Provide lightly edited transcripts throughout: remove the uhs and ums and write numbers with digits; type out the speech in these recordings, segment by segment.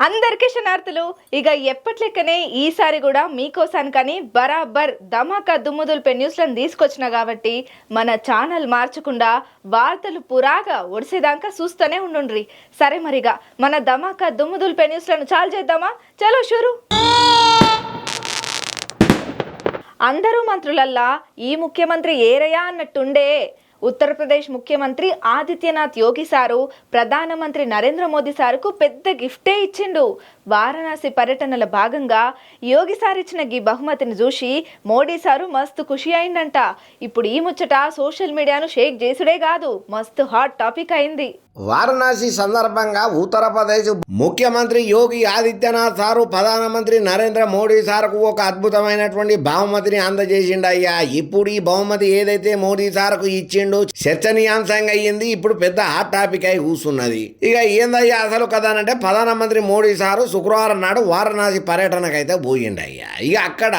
అందరికీ శనార్థులు. ఇక ఎప్పట్లెక్కనే ఈసారి కూడా మీకోసానికని బరాబర్ ధమాకా దుమ్ముదుల్పే న్యూస్లను తీసుకొచ్చిన కాబట్టి మన ఛానల్ మార్చకుండా వార్తలు పురాగా ఒడిసేదాకా చూస్తూనే ఉండుండ్రి. సరే మరిగా మన ధమాకా దుమ్ముదుల్పే న్యూస్లను చాలు చేద్దామా? చలో షురు. అందరూ మంత్రులల్లా ఈ ముఖ్యమంత్రి ఏరయా అన్నట్టుండే. ఉత్తరప్రదేశ్ ముఖ్యమంత్రి ఆదిత్యనాథ్ యోగి సారు ప్రధానమంత్రి నరేంద్ర మోదీ సారుకు పెద్ద గిఫ్టే ఇచ్చిండు. వారణాసి పర్యటనల భాగంగా యోగి సార్ ఇచ్చిన ఈ బహుమతిని చూసి మోడీ సారు మస్తు ఖుషి అయిందంట. ఇప్పుడు ఈ ముచ్చట సోషల్ మీడియాను షేక్ చేసుడే కాదు, మస్తు హాట్ టాపిక్ అయింది. వారణాసి సందర్భంగా ఉత్తరప్రదేశ్ ముఖ్యమంత్రి యోగి ఆదిత్యనాథ్ సారు ప్రధానమంత్రి నరేంద్ర మోడీ సార్కు ఒక అద్భుతమైనటువంటి బహుమతిని అందజేసిండయ్యా. ఇప్పుడు ఈ బహుమతి ఏదైతే మోడీ సార్కు ఇచ్చిండు చర్చనీయాంశంగా అయ్యింది. ఇప్పుడు పెద్ద హాట్ టాపిక్ అయి కూర్చున్నది. ఇక ఏందయ్యా అసలు కదానంటే ప్రధానమంత్రి మోడీ సారు శుక్రవారం నాడు వారణాసి పర్యటనకైతే పోయిండయ్యా. ఇక అక్కడ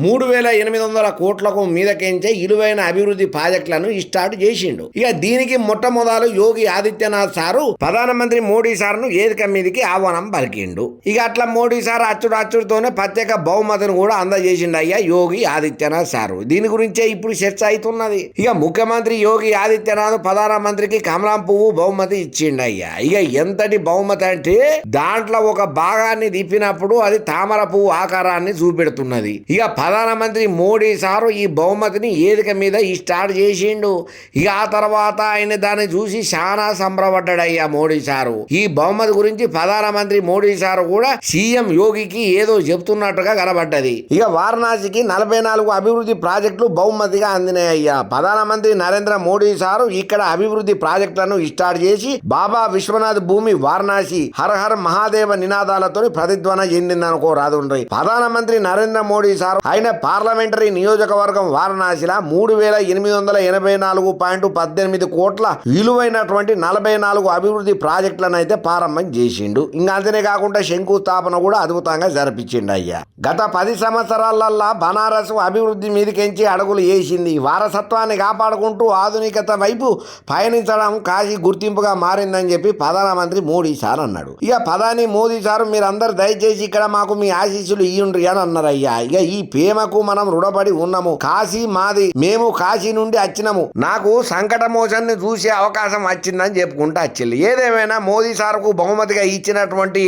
3,800 కోట్లకు మీదకెంచే ఇలువైన అభివృద్ధి ప్రాజెక్టులను స్టార్ట్ చేసిండు. ఇక దీనికి మొట్టమొదలు యోగి ఆదిత్యనాథ్ సారు ప్రధానమంత్రి మోడీ సార్ను వేదిక మీదకి ఆహ్వానం పలికిండు. ఇక అట్లా మోడీ సార్ అచ్చుడుతోనే ప్రత్యేక బహుమతిని కూడా అందజేసిండు అయ్యా యోగి ఆదిత్యనాథ్ సారు. దీని గురించే ఇప్పుడు చర్చ అవుతున్నది. ఇక ముఖ్యమంత్రి యోగి ఆదిత్యనాథ్ ప్రధానమంత్రికి కమలం పువ్వు బహుమతి ఇచ్చిండయ్యా. ఇక ఎంతటి బహుమతి అంటే దాంట్లో ఒక భాగాన్ని తిప్పినప్పుడు అది తామర పువ్వు ఆకారాన్ని చూపెడుతున్నది. ఇక ప్రధానమంత్రి మోడీ సారు ఈ బహుమతిని వేదిక మీద స్టార్ట్ చేసిండు. ఇక ఆ తర్వాత ఆయన దాన్ని చూసి చాలా సంబరపడ్డాడయ్యా మోడీ సారు. ఈ బహుమతి గురించి ప్రధానమంత్రి మోడీ సారు కూడా సీఎం యోగికి ఏదో చెప్తున్నట్టుగా కనబడ్డది. ఇక వారణాసికి 44 అభివృద్ధి ప్రాజెక్టులు బహుమతిగా అందినాయ్యా. ప్రధానమంత్రి నరేంద్ర మోడీ సారు ఇక్కడ అభివృద్ధి ప్రాజెక్టులను స్టార్ట్ చేసి బాబా విశ్వనాథ్ భూమి వారణాసి హర హర మహాదేవ నినాదాలతో ప్రతిధ్వన చెందిందనుకో రాదుండ్రి. ప్రధానమంత్రి నరేంద్ర మోడీ సారు ఆయన పార్లమెంటరీ నియోజకవర్గం వారణాసిలో 3,884.18 కోట్ల విలువైనటువంటి 44 అభివృద్ధి ప్రాజెక్టులను అయితే ప్రారంభం చేసిండు. ఇంకా అంతనే కాకుండా శంకుస్థాపన కూడా అద్భుతంగా జరిపించిండు అయ్యా. గత 10 సంవత్సరాలల్లా బనారస్ అభివృద్ధి మీదకెంచి అడుగులు వేసింది. వారసత్వాన్ని కాపాడుకుంటూ ఆధునికత వైపు పయనించడం కాశీ గుర్తింపుగా మారిందని చెప్పి ప్రధానమంత్రి మోడీ సార్ అన్నాడు. ఇక ప్రధాని మోదీ సార్ మీరందరూ దయచేసి ఇక్కడ మాకు మీ ఆశీస్సులు ఇయ్యుండ్రి అని అన్నారయ్యా. ఇక ఈ ప్రేమకు మనం రుణపడి ఉన్నాము. కాశీ మాది, మేము కాశీ నుండి వచ్చినాము. నాకు సంకట మోచాన్ని చూసే అవకాశం వచ్చిందని చెప్పుకుంటూ వచ్చింది. ఏదేమైనా మోదీ సార్కు బహుమతిగా ఇచ్చినటువంటి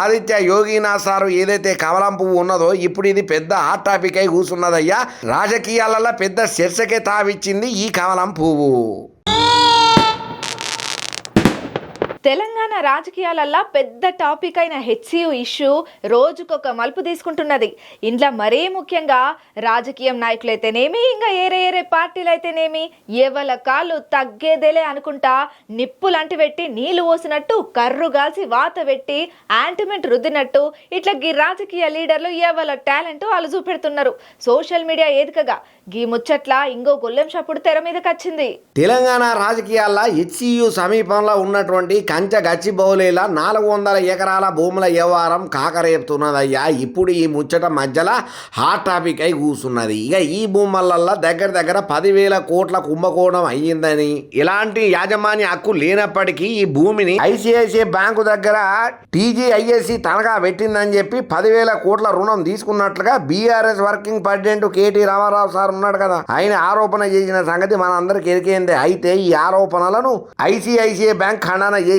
ఆదిత్య యోగినాథ్ సారు ఏదైతే కమలం పువ్వు ఉన్నదో ఇప్పుడు ఇది పెద్ద హాట్ టాపిక్ అయి కూర్చున్నదయ్యా. రాజకీయాలలో పెద్ద చర్చకే తావిచ్చింది ఈ కమలం పువ్వు. తెలంగాణ రాజకీయాలల్లో పెద్ద టాపిక్ అయిన హెచ్సియు ఇష్యూ రోజుకొక మలుపు తీసుకుంటున్నది. ఇంట్లో మరీ ముఖ్యంగా రాజకీయం నాయకులైతేనేమి, ఇంకా ఏరే పార్టీలు అయితేనేమి ఎవల కాళ్ళు తగ్గేదేలే అనుకుంటా నిప్పులంటి పెట్టి నీళ్లు పోసినట్టు, కర్రు గాల్చి వాత పెట్టి యాంటిమెంట్ రుద్దినట్టు ఇట్లా గీ రాజకీయ లీడర్లు ఎవల టాలెంట్ వాళ్ళు చూపెడుతున్నారు సోషల్ మీడియా ఏదికగా. గీ ముచ్చట్ల ఇంకో గొల్లెం షప్పుడు తెర మీదకి వచ్చింది. తెలంగాణ రాజకీయాల్లో హెచ్సియు సమీపంలో ఉన్నటువంటి కంచ గచ్చిబౌలిలో 400 ఎకరాల భూముల వ్యవహారం కాకరేపుతున్నదయ్యా. ఇప్పుడు ఈ ముచ్చట మధ్యలో హాట్ టాపిక్ అయి కూర్చున్నది. ఇక ఈ భూములల్లో దగ్గర 10,000 కోట్ల కుంభకోణం అయ్యిందని, ఇలాంటి యాజమాన్య హక్కు లేనప్పటికీ ఈ భూమిని ఐసిఐసిఐ బ్యాంకు దగ్గర టీజీఐఎస్సి తనఖా పెట్టిందని చెప్పి 10,000 కోట్ల రుణం తీసుకున్నట్లుగా BRS working president KT Rama Rao sir ఉన్నాడు కదా, ఆయన ఆరోపణ చేసిన సంగతి మన అందరికి ఎరికేందే. అయితే ఈ ఆరోపణలను ఐసిఐసిఐ బ్యాంక్ ఖండన చేసింది.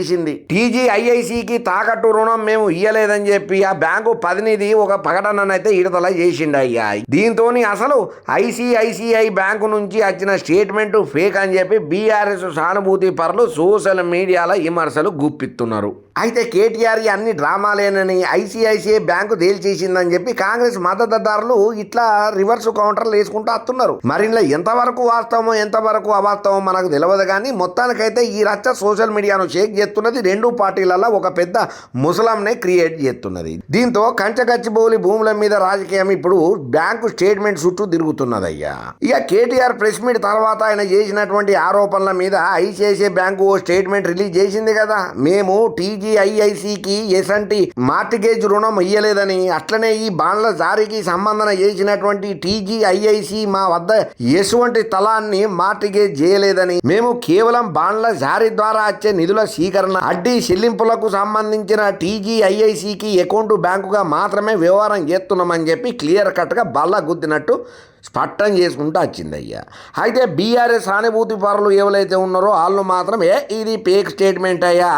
టీజీఐఐసికి తాకట్టు రుణం మేము ఇయ్యలేదని చెప్పి ఆ బ్యాంకు ప్రతినిధి ఒక ప్రకటననైతే విడుదల చేసిండయ్యా. దీంతో అసలు ఐసిఐసిఐ బ్యాంకు నుంచి వచ్చిన స్టేట్మెంట్ ఫేక్ అని చెప్పి బీఆర్ఎస్ సానుభూతి పరులు సోషల్ మీడియాలో విమర్శలు గుప్పిస్తున్నారు. అయితే కేటీఆర్ అన్ని డ్రామాలేనని ఐసిఐసిఐ బ్యాంకు తేల్చేసిందని చెప్పి కాంగ్రెస్ మద్దతుదారులు ఇట్లా రివర్స్ కౌంటర్లు వేసుకుంటూ వస్తున్నారు. మరి ఇంట్లో ఎంతవరకు వాస్తవమో ఎంతవరకు అవాస్తవమో మనకు తెలియదు కానీ మొత్తానికైతే ఈ రచ్చ సోషల్ మీడియాను షేక్ చేస్తున్నది. రెండు పార్టీలలో ఒక పెద్ద ముసలంనే క్రియేట్ చేస్తున్నది. దీంతో కంచగచ్చిబౌలి భూముల మీద రాజకీయం ఇప్పుడు బ్యాంకు స్టేట్మెంట్ చుట్టూ తిరుగుతున్నదయ్యా. ఇక కేటీఆర్ ప్రెస్ మీట్ తర్వాత ఆయన చేసినటువంటి ఆరోపణల మీద ఐసిఐసిఐ బ్యాంకు ఓ స్టేట్మెంట్ రిలీజ్ చేసింది కదా. మేము టీజీఐఐసికి ఎసంటి మార్టిగేజ్ రుణం ఇయ్యలేదని, అట్లనే ఈ బాండ్ల జారీకి సంబంధన చేసినటువంటి టీజీఐఐసి మా వద్ద ఎటువంటి తలాన్ని మార్టిగేజ్ చేయలేదని, మేము కేవలం బాండ్ల జారీ ద్వారా వచ్చే నిధుల స్వీకరణ అడ్డీ చెల్లింపులకు సంబంధించిన టీజీఐఐసికి అకౌంట్ బ్యాంకుగా మాత్రమే వ్యవహారం చేస్తున్నామని చెప్పి క్లియర్ కట్గా బల్ల గుద్దినట్టు స్పష్టం చేసుకుంటూ వచ్చిందయ్యా. అయితే బీఆర్ఎస్ సానుభూతి పరులు ఎవరైతే ఉన్నారో వాళ్ళు మాత్రం ఇది ఫేక్ స్టేట్మెంట్ అయ్యా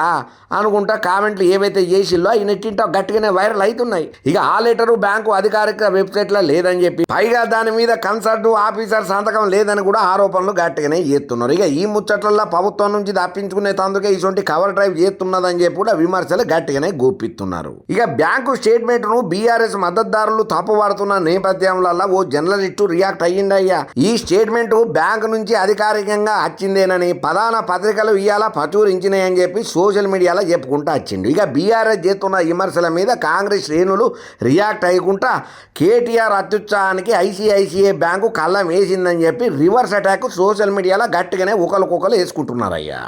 అనుకుంటా కామెంట్లు ఏవైతే చేసిల్లో అవి నెట్టింటో గట్టిగానే వైరల్ అవుతున్నాయి. ఇక ఆ లెటరు బ్యాంకు అధికారిక వెబ్సైట్లో లేదని చెప్పి, పైగా దాని మీద కన్సల్ట్ ఆఫీసర్ సంతకం లేదని కూడా ఆరోపణలు గట్టిగానే చేస్తున్నారు. ఇక ఈ ముచ్చట్లలో ప్రభుత్వం నుంచి తప్పించుకునే తందుకే ఇటువంటి కవర్ డ్రైవ్ చేస్తున్నదని చెప్పి కూడా విమర్శలు గట్టిగానే గోపిస్తున్నారు. ఇక బ్యాంకు స్టేట్మెంట్ను బీఆర్ఎస్ మద్దతుదారులు తప్పుపడుతున్న నేపథ్యంలో ఓ జర్నలిస్టు రియాక్ట్ అయ్యిందయ్యా. ఈ స్టేట్మెంట్ బ్యాంకు నుంచి అధికారికంగా వచ్చిందేనని ప్రధాన పత్రికలు ఇవాళ ప్రచురించినాయని చెప్పి సోషల్ మీడియాలో చెప్పుకుంటూ వచ్చిండు. ఇక బీఆర్ఎస్ చేస్తున్న విమర్శల మీద కాంగ్రెస్ శ్రేణులు రియాక్ట్ అయ్యకుండా కేటీఆర్ అత్యుత్సాహానికి ఐసిఐసిఐ బ్యాంకు కళ్ళం వేసిందని చెప్పి రివర్స్ అటాక్ సోషల్ మీడియాలో గట్టిగానే ఒకరికొకరు వేసుకుంటున్నారయ్యా.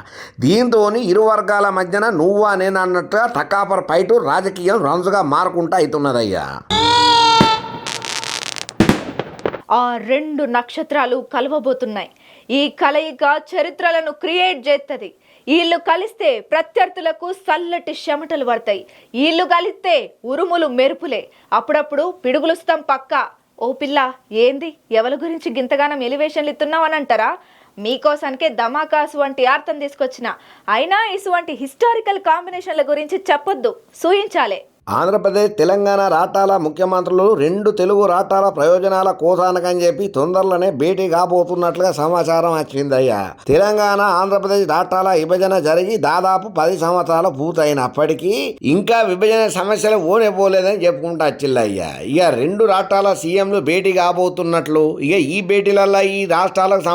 దీంతో ఇరు వర్గాల మధ్యన నువ్వా నేను అన్నట్టుగా టకాపర్ ఫైటు రాజకీయం రంజుగా మారుకుంటూ అవుతున్నదయ్యా. ఆ రెండు నక్షత్రాలు కలవబోతున్నాయి. ఈ కలయిక చరిత్రలను క్రియేట్ చేస్తుంది. వీళ్ళు కలిస్తే ప్రత్యర్థులకు చల్లటి చెమటలు పడతాయి. వీళ్ళు కలిస్తే ఉరుములు మెరుపులే, అప్పుడప్పుడు పిడుగులుస్తాం పక్కా. ఓ పిల్ల ఏంది ఎవరి గురించి గింతగానం ఎలివేషన్లు ఇస్తున్నావు అని అంటారా? మీకోసానికే ధమాకాసు వంటి అర్థం తీసుకొచ్చిన. అయినా ఇటువంటి హిస్టారికల్ కాంబినేషన్ల గురించి చెప్పొద్దు, సూయించాలే. ఆంధ్రప్రదేశ్ తెలంగాణ రాష్ట్రాల ముఖ్యమంత్రులు రెండు తెలుగు రాష్ట్రాల ప్రయోజనాల కోసానికని చెప్పి తొందరలోనే భేటీ కాబోతున్నట్లుగా సమాచారం వచ్చిందయ్యా. తెలంగాణ ఆంధ్రప్రదేశ్ రాష్ట్రాల విభజన జరిగి దాదాపు 10 సంవత్సరాలు పూర్తయినప్పటికీ ఇంకా విభజన సమస్యలు పోలేదని చెప్పుకుంటూ వచ్చిల్లయ్యా. ఇక రెండు రాష్ట్రాల సీఎంలు భేటీ కాబోతున్నట్లు, ఇక ఈ భేటీలలో ఈ రాష్ట్రాలకు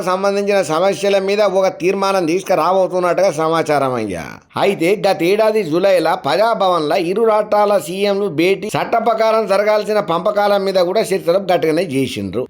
సంబంధించిన సమస్యల మీద ఒక తీర్మానం తీసుకురాబోతున్నట్టుగా సమాచారం అయ్యా. అయితే గతేడాది జూలైలో ప్రజాభవన్లో ఇరు రాష్ట్రాల సీఎంలు భేటీ చట్ట ప్రకారం జరగాల్సిన పంపకాల మీద కూడా చర్చలు గట్టిగానే చేసిండ్రు.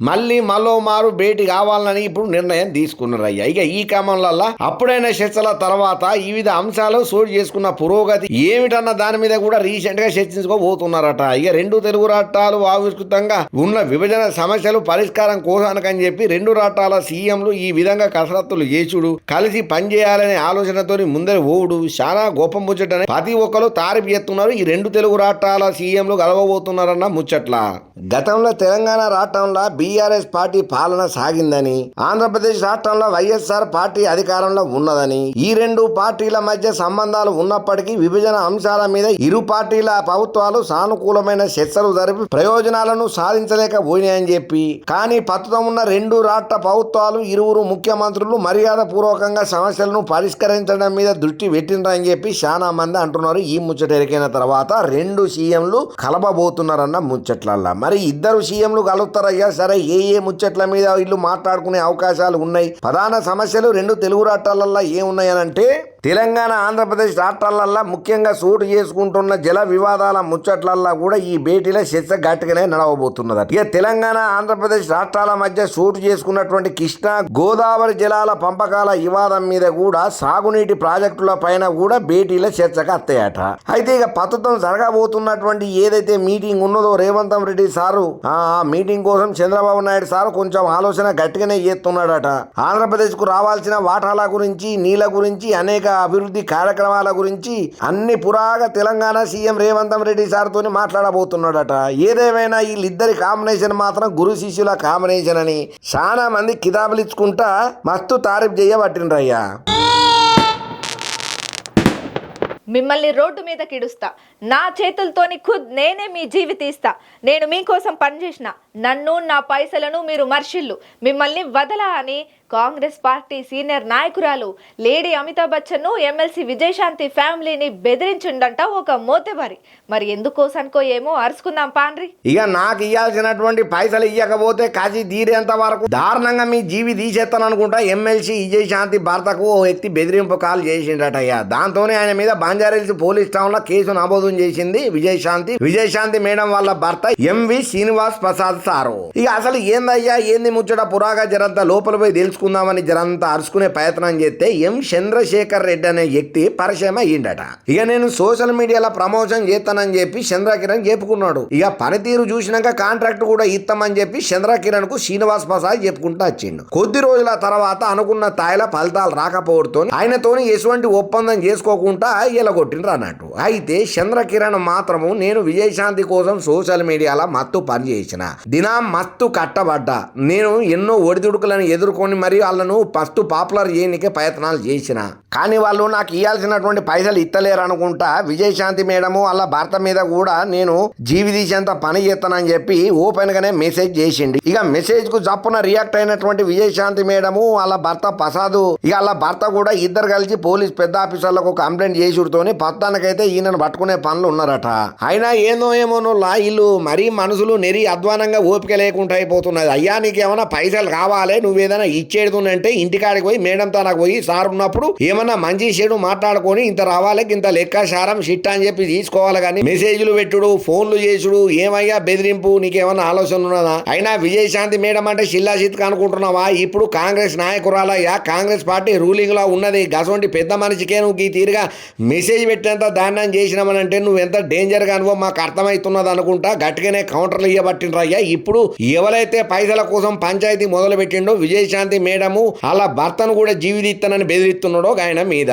మరో మారు భేటీ కావాలని ఇప్పుడు నిర్ణయం తీసుకున్నారయ్యా. ఇక ఈ క్రమంలో అప్పుడైన చర్చల తర్వాత వివిధ అంశాలు చోటు చేసుకున్న పురోగతి ఏమిటన్న దాని మీద కూడా రీసెంట్ గా చర్చించుకోబోతున్నారట. ఇక రెండు తెలుగు రాష్ట్రాలు ఆవిష్కృతంగా ఉన్న విభజన సమస్యలు పరిష్కారం కోసానికని చెప్పి రెండు రాష్ట్రాల సీఎంలు ఈ విధంగా కసరత్తులు చేసుడు, కలిసి పనిచేయాలనే ఆలోచనతో ముందరి ఓవుడు చాలా గొప్ప ముచ్చటనే ప్రతి ఒక్కరు తారీఫ్ చేస్తున్నారు. ఈ రెండు తెలుగు రాష్ట్రాల సీఎంలు కలవబోతున్నారన్న ముచ్చట్ల. గతంలో తెలంగాణ రాష్ట్రంలో బీఆర్ఎస్ పార్టీ పాలన సాగిందని, ఆంధ్రప్రదేశ్ రాష్ట్రంలో వైఎస్ఆర్ పార్టీ అధికారంలో ఉన్నదని, ఈ రెండు పార్టీల మధ్య సంబంధాలు ఉన్నప్పటికీ విభజన అంశాల మీద ఇరు పార్టీల ప్రభుత్వాలు సానుకూలమైన చర్చలు జరిపి ప్రయోజనాలను సాధించలేకపోయినాయని చెప్పి, కానీ ప్రస్తుతం ఉన్న రెండు రాష్ట్ర ప్రభుత్వాలు ఇరువురు ముఖ్యమంత్రులు మర్యాద పూర్వకంగా సమస్యలను పరిష్కరించడం మీద దృష్టి పెట్టిండ్రని చెప్పి చాలా మంది అంటున్నారు. ఈ ముచ్చట ఎరికైన తర్వాత రెండు సీఎంలు కలపబోతున్నారన్న ముచ్చట్లల్లా. మరి ఇద్దరు సీఎంలు కలుస్తారయ్యా. సరే, ఏ ముచ్చట్ల మీద వీళ్ళు మాట్లాడుకునే అవకాశాలు ఉన్నాయి? ప్రధాన సమస్యలు రెండు తెలుగు రాష్ట్రాలల్లో ఏమున్నాయనంటే, తెలంగాణ ఆంధ్రప్రదేశ్ రాష్ట్రాలల్లో ముఖ్యంగా చోటు చేసుకుంటున్న జల వివాదాల ముచ్చట్లల్లో కూడా ఈ భేటీలో చర్చ గట్టిగానే నడవబోతున్నదట. ఇక తెలంగాణ ఆంధ్రప్రదేశ్ రాష్ట్రాల మధ్య చోటు చేసుకున్నటువంటి కృష్ణా గోదావరి జలాల పంపకాల వివాదం మీద కూడా, సాగునీటి ప్రాజెక్టుల పైన కూడా భేటీలో చర్చగా వస్తాయట. అయితే ఇక ప్రస్తుతం జరగబోతున్నటువంటి ఏదైతే మీటింగ్ ఉన్నదో రేవంత్ రెడ్డి సారు ఆ మీటింగ్ కోసం చంద్రబాబు నాయుడు సారు కొంచెం ఆలోచన గట్టిగానే చేస్తున్నాడట. ఆంధ్రప్రదేశ్ కు రావాల్సిన వాటాల గురించి, నీళ్ల గురించి, అనేక అభివృద్ధి కార్యక్రమాల గురించి అన్ని పురాగా తెలంగాణ సీఎం రేవంత్ రెడ్డి సార్తో మాట్లాడబోతున్నాడట. ఏదేమైనా వీళ్ళిద్దరి కాంబినేషన్ మాత్రం గురు శిష్యుల కాంబినేషన్ అని చాలా మంది కితాబులు ఇచ్చుకుంటా మస్తు తారీఫ్ చేయబట్టిండ్రయ్యా. మిమ్మల్ని రోడ్డు మీద కిడుస్తా, నా చేతులతోని నేనే మీ జీవితీస్తా. నేను మీకోసం పనిచేసిన, నన్ను నా పైసలను మీరు మర్షిల్లు, మిమ్మల్ని వదలా అని కాంగ్రెస్ పార్టీ సీనియర్ నాయకురాలు లేడీ అమితాబ్ బచ్చన్ ఎమ్మెల్సీ విజయశాంతి ఫ్యామిలీని బెదిరించిండంట ఒక మోతెబారి. మరి ఎందుకోసనుకో ఏమో అరుచుకుందాం పాండ్రి. ఇక నాకు ఇవ్వాల్సినటువంటి పైసలు ఇవ్వకపోతే కాసి తీరేంత వరకు దారుణంగా మీ జీవి తీసేస్తాను అనుకుంటా ఎమ్మెల్సీ విజయశాంతి భర్తకు ఓ వ్యక్తి బెదిరింపు కాల్ చేసిండటయ్యా. దాంతోనే ఆయన మీద బంజారాహిల్స్ పోలీస్ టౌన్ లో కేసు నమోదు చేసింది విజయశాంతి మేడం వాళ్ళ భర్త ఎంవి శ్రీనివాస్ ప్రసాద్ సారు. ఇక అసలు ఏందయ్యా ఏంది ముచ్చట పురాగా జరంతా లోపల పోయి తెలుసుకుందాం. చూసుకుందామని జరంతా అరుచుకునే ప్రయత్నం చేస్తే ఎం చంద్రశేఖర్ రెడ్డి అనే వ్యక్తి పరిచయం అయ్యిండట. ఇక నేను సోషల్ మీడియాలో ప్రమోషన్ చేస్తానని చెప్పి చంద్రకిరణ్ చెప్పుకున్నాడు. ఇక పనితీరు చూసినాక కాంట్రాక్ట్ కూడా ఇస్తామని చెప్పి చంద్రకిరణ్ కు శ్రీనివాస్ ప్రసాద్ చెప్పుకుంటూ వచ్చిండు. కొద్ది రోజుల తర్వాత అనుకున్న స్థాయిలో ఫలితాలు రాకపోవడంతో ఆయనతోని ఎటువంటి ఒప్పందం చేసుకోకుండా ఎలగొట్టిండ్రు అన్నట్టు. అయితే చంద్రకిరణ్ మాత్రము నేను విజయశాంతి కోసం సోషల్ మీడియాలో మత్తు పనిచేసిన దినం మస్తు కట్టబడ్డా. నేను ఎన్నో ఒడిదుడుకులను ఎదుర్కొని మరి వాళ్ళను ఫస్ట్ పాపులర్ చేయనికే ప్రయత్నాలు చేసిన. కానీ వాళ్ళు నాకు ఇవ్వాల్సినటువంటి పైసలు ఇత్తలేరు అనుకుంటా విజయశాంతి మేడము వాళ్ళ భర్త మీద కూడా నేను జీవితీసేంత పని చేస్తానని చెప్పి ఓపెన్ గానే మెసేజ్ చేసిండి. ఇక మెసేజ్ కు జప్పున రియాక్ట్ అయినటువంటి విజయశాంతి మేడము వాళ్ళ భర్త ప్రసాద్ ఇక వాళ్ళ భర్త కూడా ఇద్దరు కలిసి పోలీస్ పెద్ద ఆఫీసర్లకు కంప్లైంట్ చేసుడుతోని పత్తానికైతే ఈయనను పట్టుకునే పనులు ఉన్నారట. అయినా ఏమోనోలా వీళ్ళు మరీ మనుషులు నెరి అధ్వానంగా ఓపిక లేకుండా అయిపోతున్నది. అయ్యా నీకేమైనా పైసలు కావాలి, నువ్వేదైనా ఇచ్చేడుతుందంటే ఇంటికాడికి పోయి మేడంతో నాకు పోయి సార్ ఉన్నప్పుడు ఏమన్నా మంచి చెడు మాట్లాడుకొని ఇంత రావాలి ఇంత లెక్క సారం షిట్ అని చెప్పి తీసుకోవాలి. కానీ మెసేజ్లు పెట్టుడు ఫోన్లు చేసుడు ఏమయ్యా బెదిరింపు నీకేమన్నా ఆలోచన ఉన్నదా? అయినా విజయశాంతి మేడం అంటే శిల్లాశిత్ అనుకుంటున్నావా? ఇప్పుడు కాంగ్రెస్ నాయకురాలయ్యా, కాంగ్రెస్ పార్టీ రూలింగ్ లో ఉన్నది. గసంటి పెద్ద మనిషికే నువ్వు ఈ తీరుగా మెసేజ్ పెట్టేంత దాన్ని చేసినామనంటే నువ్వు ఎంత డేంజర్ గా అనుభవం మాకు అర్థమవుతున్నది అనుకుంటా గట్టిగానే కౌంటర్లు ఇవ్వబట్టిండ్రయ్యా. ఇప్పుడు ఎవరైతే పైసల కోసం పంచాయతీ మొదలు పెట్టిండో విజయశాంతి మేడము అలా భర్తను కూడా జీవితీస్తానని బెదిరిస్తున్నాడో ఆయన మీద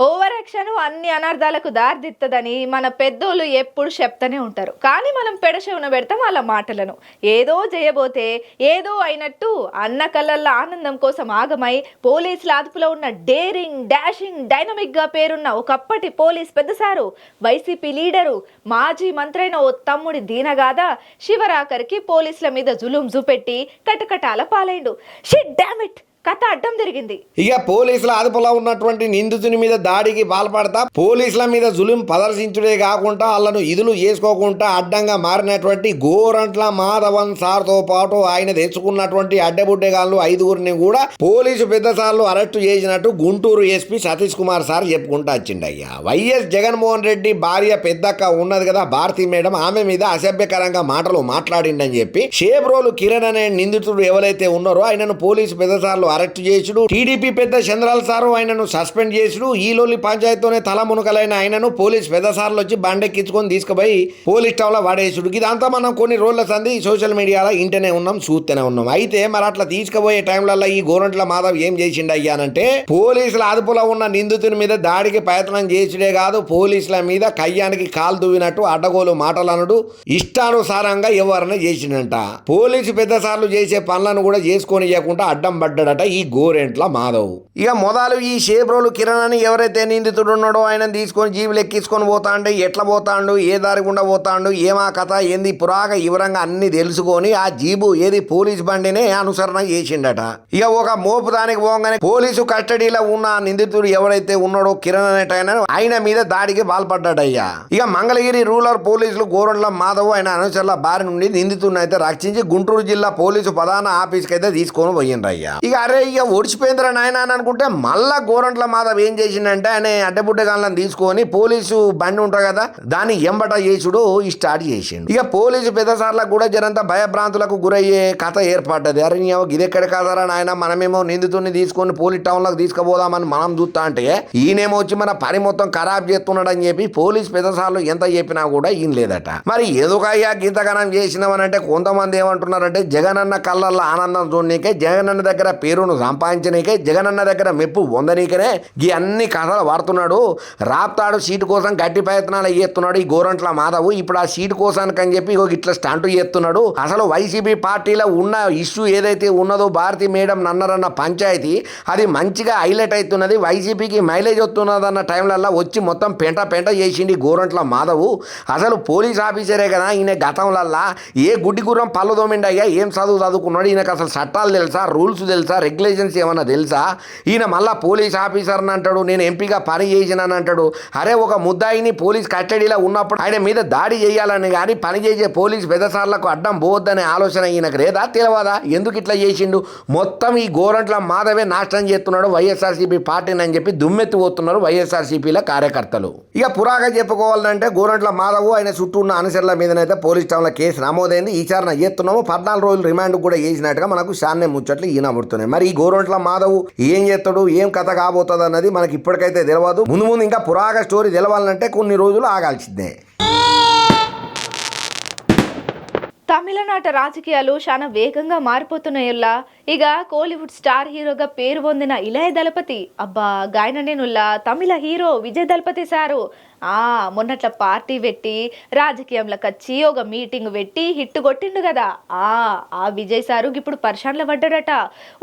ఓవర్ యాక్షన్ అన్ని అనర్థాలకు దారితీస్తుందని మన పెద్దోళ్ళు ఎప్పుడు చెప్తూనే ఉంటారు. కానీ మనం పెడచెవున పెడతాం వాళ్ళ మాటలను. ఏదో చేయబోతే ఏదో అయినట్టు అన్న కళ్ళల్లో ఆనందం కోసం ఆగమై పోలీసుల అదుపులో ఉన్న డేరింగ్ డాషింగ్ డైనమిక్ గా పేరున్న ఒకప్పటి పోలీస్ పెద్దసారు వైసీపీ లీడరు మాజీ మంత్రైన ఓ తమ్ముడి దీనగాథ శివరాకరికి పోలీసుల మీద జులుం చూపెట్టి కటకటాల పాలైండు. షిట్ డామ్ ఇట్, కథ అడ్డం తిరిగింది. ఇక పోలీసుల అదుపులో ఉన్నటువంటి నిందితుని మీద దాడికి పాల్పడతా పోలీసుల మీద జులుం ప్రదర్శించుడే కాకుండా వాళ్ళను ఇదులు చేసుకోకుండా అడ్డంగా మారినటువంటి గోరంట్ల మాధవన్ సార్ తో పాటు ఆయన తెచ్చుకున్నటువంటి అడ్డబుడ్డేగాళ్ళు 5గురిని కూడా పోలీసు పెద్దసార్లు అరెస్టు చేసినట్టు గుంటూరు ఎస్పీ సతీష్ కుమార్ సార్ చెప్పుకుంటూ వచ్చిండయ్యా. వైఎస్ జగన్మోహన్ రెడ్డి భార్య పెద్దక్క ఉన్నది కదా భారతి మేడం, ఆమె మీద అసభ్యకరంగా మాటలు మాట్లాడిండని చెప్పి షేబ్రోలు కిరణ్ అనే నిందితుడు ఎవరైతే ఉన్నారో ఆయనను పోలీసు పెద్దసార్లు అరెస్ట్ చేసుడు, టీడీపీ పెద్ద చంద్రాల సారు ఆయనను సస్పెండ్ చేసుడు, ఈలోని పంచాయతీతోనే తల మునకలైన ఆయనను పోలీస్ పెద్ద సార్లు వచ్చి బండెక్కించుకొని తీసుకుపోయి పోలీస్ స్టవ్ లో వాడేసుడు. ఇదంతా మనం కొన్ని రోజుల సంది సోషల్ మీడియాలో ఇంటనే ఉన్నాం, చూస్తూనే ఉన్నాం. అయితే మరి అట్లా తీసుకుపోయే టైంలలో ఈ గోరంట్ల మాధవ్ ఏం చేసిండు అయ్యానంటే పోలీసుల అదుపులో ఉన్న నిందితుని మీద దాడికి ప్రయత్నం చేసుడే కాదు, పోలీసుల మీద కయ్యానికి కాలు దువ్వినట్టు అడ్డగోలు మాటలనుడు ఇష్టానుసారంగా ఎవరిని చేసిండంట. పోలీసు పెద్ద సార్లు చేసే పనులను కూడా చేసుకొని ఇవ్వకుండా అడ్డం పడ్డాడట ఈ గోరెంట్ల మాధవ్. ఇక మొదలు ఈ షేబ్రోలు కిరణ్ అని ఎవరైతే నిందితుడు ఉన్నాడో ఆయన తీసుకొని జీవులు ఎక్కించుకొని పోతాండు, ఎట్లా పోతాండు, ఏ దారి గుండా పోతాండు, ఏమా కథ ఏంది పురాగ వివరంగా అన్ని తెలుసుకొని ఆ జీబు ఏది పోలీస్ బండినే అనుసరణ చేసిండట. ఇక ఒక మోపు దానికి పోగానే పోలీసు కస్టడీలో ఉన్న నిందితుడు ఎవరైతే ఉన్నాడో కిరణ్ అనేటైనా ఆయన మీద దాడికి పాల్పడ్డాడయ్యా. ఇక మంగళగిరి రూరల్ పోలీసులు గోరంట్ల మాధవ్ ఆయన అనుచరుల బారి నుండి నిందితుడిని అయితే రక్షించి గుంటూరు జిల్లా పోలీసు ప్రధాన ఆఫీస్కి అయితే తీసుకొని పోయిండ్రయ్యా. ఇక అరే ఇక ఒడిచిపోయిందిరా నాయన అని అనుకుంటే మళ్ళా గోరంట్ల మాధవ్ ఏం చేసిండంటే ఆయన అడ్డబుడ్డగాళ్ళని తీసుకొని పోలీసు బండి ఉంటుంది కదా దాన్ని ఎంబట చేసుడు స్టార్ట్ చేసిండు. ఇక పోలీసు పెద్దసార్లకు కూడా జరంతా భయభ్రాంతులకు గురయ్యే కథ ఏర్పడ్డది. అరే ఇదెక్కడ కాదరా నాయన, మనమేమో నిందితుడిని తీసుకొని పోలీస్ టౌన్ లకు తీసుకుపోదామని మనం చూస్తా అంటే ఈయనేమో వచ్చి మన పని మొత్తం ఖరాబ్ చేస్తున్నాడు అని చెప్పి పోలీస్ పెద్దసార్లు ఎంత చెప్పినా కూడా ఈయన లేదట. మరి ఎందుకయ్యా గింతగానం చేసినామనంటే కొంతమంది ఏమంటున్నారంటే జగనన్న కళ్ళల్లో ఆనందం చూడనీకే, జగనన్న దగ్గర పేరును సంపాదించనీకే, జగనన్న దగ్గర మెప్పు పొందనీకనే ఈ అన్ని కథలు వాడుతున్నాడు. రాప్తాడు సీటు కోసం గట్టి ప్రయత్నాలు చేస్తున్నాడు ఈ గోరంట్ల మాధవ్. ఇప్పుడు ఆ సీటు కోసానికి అని చెప్పి ఇట్లా స్టంట్ చేస్తున్నాడు. అసలు వైసీపీ పార్టీలో ఉన్న ఇష్యూ ఏదైతే ఉన్నదో భారతి మేడం నన్నరన్న పంచాయతీ అది మంచిగా హైలైట్ అవుతున్నది, వైసీపీకి మైలేజ్ వస్తున్నది అన్న టైంలలో వచ్చి మొత్తం పెంట చేసింది గోరంట్ల మాధవ్. అసలు పోలీస్ ఆఫీసరే కదా ఈయన గతంలల్లా ఏ గుడ్డి గుర్రం పళ్ళు దోమిండయ్యా, ఏం చదువుకున్నాడు, ఈయనకు అసలు చట్టాలు తెలుసా, రూల్స్ తెలుసా, రెగ్యులేషన్స్ ఏమన్నా తెలుసా? ఈయన మళ్ళీ పోలీస్ ఆఫీసర్ని అంటాడు, నేను ఎంపీగా పని చేసినాను అంటాడు. అరే ఒక ముద్దాయిని పోలీస్ కస్టడీలో ఉన్నప్పుడు ఆయన మీద దాడి చేయాలని కానీ పని చేసే పోలీస్ పెద్దసార్లకు అడ్డం పోవద్దనే ఆలోచన ఈయనకు లేదా? తెలియదా? ఎందుకు ఇట్లా చేసిండు? మొత్తం ఈ గోరంట్ల మాధవే నాశనం చేస్తున్నాడు వైఎస్ఆర్సీపీ పార్టీని అని చెప్పి దుమ్మెత్తి పోతున్నారు వైఎస్ఆర్సీపీల కార్యకర్తలు. ఇక పురాగా చెప్పుకోవాలంటే గోరంట్ల మాధవ్ ఆయన చుట్టూ ఉన్న అనుచరుల మీదనైతే పోలీస్ స్టేషన్లో కేసు నమోదైంది. ఈసారి చేస్తున్నాము 14 రోజులు రిమాండ్ కూడా చేసినట్టుగా మనకు శాన్నే ముచ్చట్లు ఈనబడుతున్నాయి. మరి ఈ గోరంట్ల మాధవ్ ఏం చేస్తాడు, ఏం కథ కాబోతుంది అన్నది మనకి ఇప్పటికైతే తెలియదు. ముందు ఇంకా పురాగా స్టోరీ తెలవాలంటే కొన్ని రోజులు ఆగాల్సిందే. తమిళనాట రాజకీయాలు చాలా వేగంగా మారిపోతున్నాయల్లా. ఇక కోలీవుడ్ స్టార్ హీరోగా పేరు పొందిన ఇళయ దళపతి అబ్బా గాయననేనుల్లా తమిళ హీరో విజయ్ దళపతి సారు మొన్నట్ల పార్టీ పెట్టి రాజకీయంలోకి వచ్చి ఒక మీటింగ్ పెట్టి హిట్ కొట్టిండు కదా. ఆ విజయ్ సారు ఇప్పుడు పరిశాన్ల పడ్డాడట,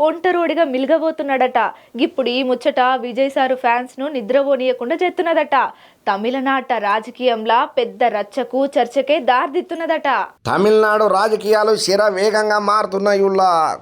ఒంటరోడిగా మిలగబోతున్నాడట. ఇప్పుడు ఈ ముచ్చట విజయ్ సారు ఫ్యాన్స్ ను నిద్రపోనీయకుండా చేస్తున్నదట. తమిళనాట రాజకీయంలో పెద్ద రచ్చకు చర్చకే దారిదిత్తున్నదట. తమిళనాడు రాజకీయాలు వేగంగా మారుతున్నాయి.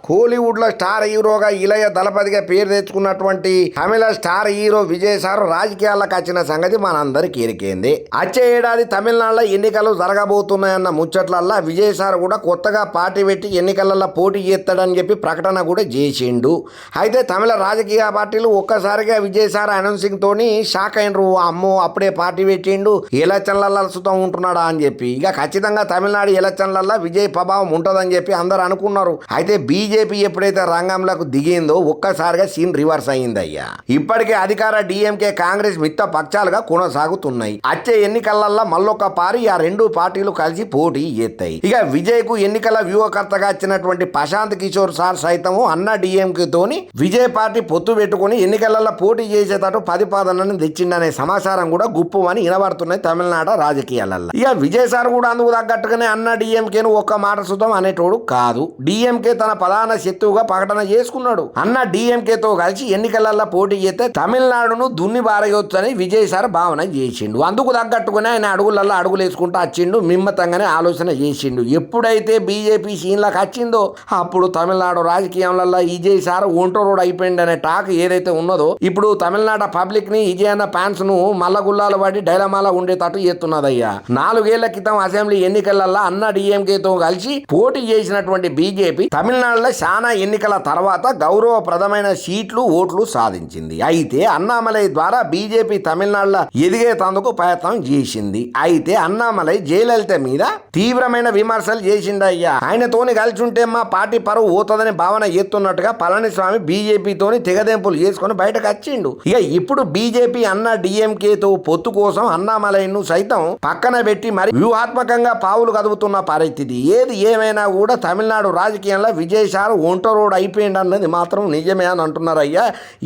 కోలీవుడ్ లో స్టార్ హీరోగా ఇళయ దళపతిగా పేరు తెచ్చుకున్నటువంటి తమిళ స్టార్ హీరో విజయ్ సారు రాజకీయాలకు వచ్చిన సంగతి మనందరికీ ఎరికేంది. వచ్చే ఏడాది తమిళనాడులో ఎన్నికలు జరగబోతున్నాయన్న ముచ్చట్లల్లా విజయ్ సార్ కూడా కొత్తగా పార్టీ పెట్టి ఎన్నికలలో పోటీ చేస్తాడని చెప్పి ప్రకటన కూడా చేసిండు. అయితే తమిళ రాజకీయ పార్టీలు ఒక్కసారిగా విజయ్ సార్ అనౌన్సింగ్ తోని షాక్ అయినరు. అమ్మో అప్పుడే పార్టీ పెట్టిండు, ఎలక్షన్లలో సుతం ఉంటున్నాడా అని చెప్పి. ఇక ఖచ్చితంగా తమిళనాడు ఎలక్షన్లలో విజయ్ ప్రభావం ఉంటుందని చెప్పి అందరు అనుకున్నారు. అయితే బీజేపీ ఎప్పుడైతే రంగంలోకి దిగిందో ఒక్కసారిగా సీన్ రివర్స్ అయ్యిందయ్యా. ఇప్పటికే అధికార డిఎంకే కాంగ్రెస్ మిత్ర పక్షాలుగా కొనసాగుతున్నాయి. వచ్చే ఎన్నికలలో మళ్ళొక పారి ఆ రెండు పార్టీలు కలిసి పోటీ చేస్తాయి. ఇక విజయ్ కు ఎన్నికల వ్యూహకర్తగా వచ్చినటువంటి ప్రశాంత్ కిషోర్ సార్ సైతము అన్న డిఎంకే తోని విజయ్ పార్టీ పొత్తు పెట్టుకుని ఎన్నికలలో పోటీ చేసేటట్టు ప్రతిపాదనను తెచ్చిండనే సమాచారం కూడా గుప్పు అని వినబడుతున్నాయి తమిళనాడు రాజకీయాలలో. ఇక విజయ్ సార్ కూడా అందుకు తగ్గట్టుగానే అన్న డిఎంకేను ఒక్క మాట సుతం అనేటోడు కాదు. డిఎంకే తన ప్రధాన శత్రువుగా ప్రకటన చేసుకున్నాడు. అన్న డిఎంకేతో కలిసి ఎన్నికలలో పోటీ చేస్తే తమిళనాడును దున్ని బారయొచ్చని విజయ్ సార్ భావన చేసిండు. అందుకు తగ్గట్టుగానే ఆయన అడుగులలో అడుగులు వేసుకుంటూ వచ్చిండు, మిమ్మతంగానే ఆలోచన చేసిండు. ఎప్పుడైతే బీజేపీ సీన్లకు వచ్చిందో అప్పుడు తమిళనాడు రాజకీయంలో విజయ్ సార్ ఒంటరోడు అయిపోయింది అనే టాక్ ఏదైతే ఉన్నదో ఇప్పుడు తమిళనాడు పబ్లిక్ ని విజయ్ అన్న ఫ్యాన్స్ ను మల్లగుల్లాలు పడి డైలమాలా ఉండేటట్టు చేస్తున్నదయ్యా. 4 ఏళ్ల క్రితం అసెంబ్లీ ఎన్నికలలో అన్న డిఎంకేతో కలిసి పోటీ చేసినటువంటి బీజేపీ తమిళనాడులో చాలా ఎన్నికల తర్వాత గౌరవప్రదమైన సీట్లు ఓట్లు సాధించింది. అయితే అన్నామలై ద్వారా బీజేపీ తమిళనాడులో ఎదిగేతందుకు ప్రయత్నం చేసింది. అయితే అన్నామలై జయలలిత మీద తీవ్రమైన విమర్శలు చేసిండయ్యా. ఆయనతోని కలిసి ఉంటే మా పార్టీ పరువు పోతుందని భావన చేస్తున్నట్టుగా పళనిస్వామి బీజేపీతోని తెగదెంపులు చేసుకుని బయటకు వచ్చిండు. ఇక ఇప్పుడు బీజేపీ అన్న డిఎంకేతో పొత్తు కోసం అన్నామలైను సైతం పక్కన పెట్టి మరి వ్యూహాత్మకంగా పావులు కదుపుతున్న పరిస్థితి. ఏది ఏమైనా కూడా తమిళనాడు రాజకీయంలో విజయ్ సారు ఒంటరోడు అయిపోయింది అన్నది మాత్రం నిజమే అని అంటున్నారయ్యా.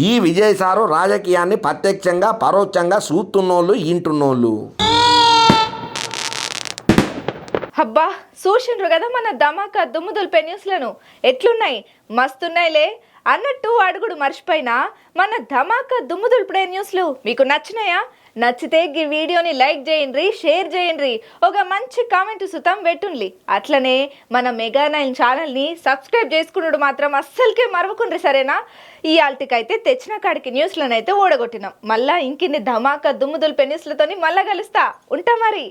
ఈ విజయ్ సారు రాజకీయాన్ని ప్రత్యక్షంగా పరోక్షంగా చూస్తున్నోళ్ళు ఇంటున్నోళ్ళు. అబ్బా చూసిండ్రు కదా మన ధమాకా దుమ్ముదుల్పే న్యూస్లను ఎట్లున్నాయి, మస్తున్నాయిలే అన్నట్టు అడుగుడు మర్చిపోయినా మన ధమాకా దుమ్ముదుల్పే న్యూస్లు మీకు నచ్చినాయా? నచ్చితే ఈ వీడియోని లైక్ చేయండి, షేర్ చేయండి, ఒక మంచి కామెంట్ సుతం పెట్టుండ్లి. అట్లనే మన మెగా9 ఛానల్ని సబ్స్క్రైబ్ చేసుకున్నాడు మాత్రం అస్సలకే మరవకుండ్రి సరేనా? ఈ ఆల్టికైతే తెచ్చిన కాడికి న్యూస్లనైతే ఓడగొట్టినాం. మళ్ళా ఇంకిన్ని ధమాకా దుమ్ముదుల్పే న్యూస్లతోని మళ్ళా కలుస్తా ఉంటా మరి.